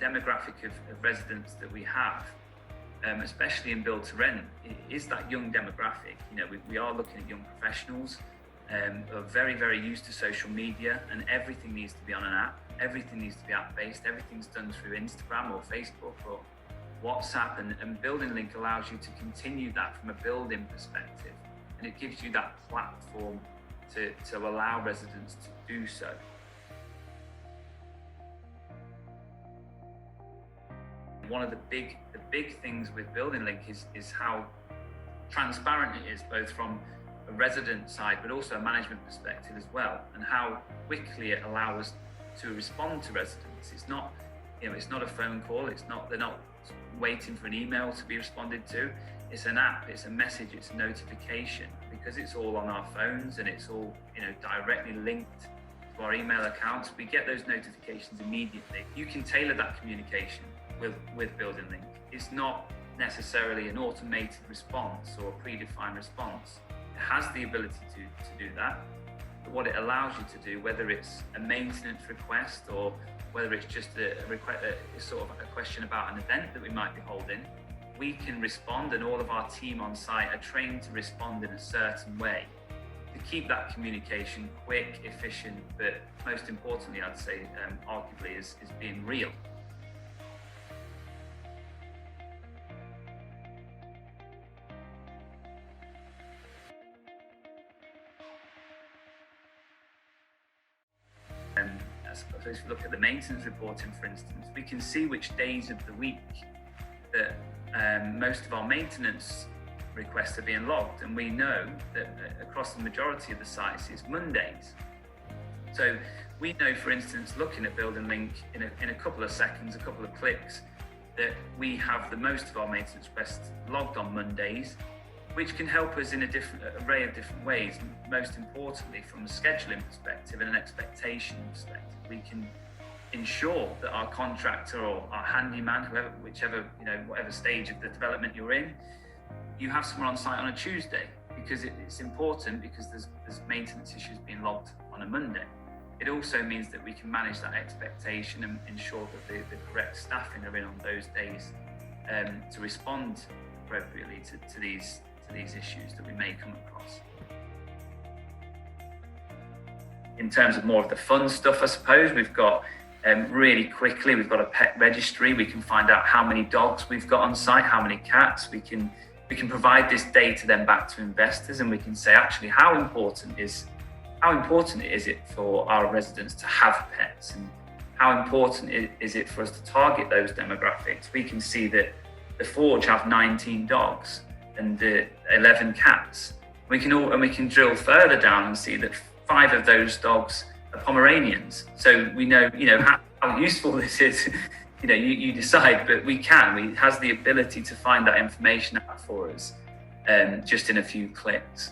demographic of residents that we have, especially in build to rent, is that young demographic. We are looking at young professionals who are very, very used to social media, and everything needs to be on an app. Everything needs to be app-based. Everything's done through Instagram or Facebook or WhatsApp, and BuildingLink allows you to continue that from a building perspective, and it gives you that platform to allow residents to do so. One of the big things with BuildingLink is how transparent it is, both from a resident side but also a management perspective as well, and how quickly it allows us to respond to residents. It's not, it's not a phone call. They're not waiting for an email to be responded to. It's an app, it's a message, it's a notification, because it's all on our phones and it's all, directly linked to our email accounts. We get those notifications immediately. You can tailor that communication with BuildingLink. It's not necessarily an automated response or a predefined response. It has the ability to do that. But what it allows you to do, whether it's a maintenance request or whether it's just a sort of a question about an event that we might be holding, we can respond, and all of our team on site are trained to respond in a certain way to keep that communication quick, efficient, but most importantly, I'd say, arguably, is being real. I suppose if we look at the maintenance reporting, for instance, we can see which days of the week that most of our maintenance requests are being logged, and we know that across the majority of the sites it's Mondays. So we know, for instance, looking at BuildingLink in a couple of seconds, a couple of clicks, that we have the most of our maintenance requests logged on Mondays, which can help us in a different array of different ways. Most importantly, from a scheduling perspective and an expectation perspective, we can ensure that our contractor or our handyman, whatever stage of the development you're in, you have someone on site on a Tuesday, because it's important, because there's maintenance issues being logged on a Monday. It also means that we can manage that expectation and ensure that the correct staffing are in on those days to respond appropriately to these issues that we may come across. In terms of more of the fun stuff, I suppose, we've got really quickly, we've got a pet registry. We can find out how many dogs we've got on site, how many cats. We can provide this data then back to investors, and we can say, actually, how important is it for our residents to have pets, and how important is it for us to target those demographics. We can see that the Forge have 19 dogs and 11 cats. We can drill further down and see that 5 of those dogs are Pomeranians. So we know, how useful this is. You decide, but it has the ability to find that information out for us just in a few clicks.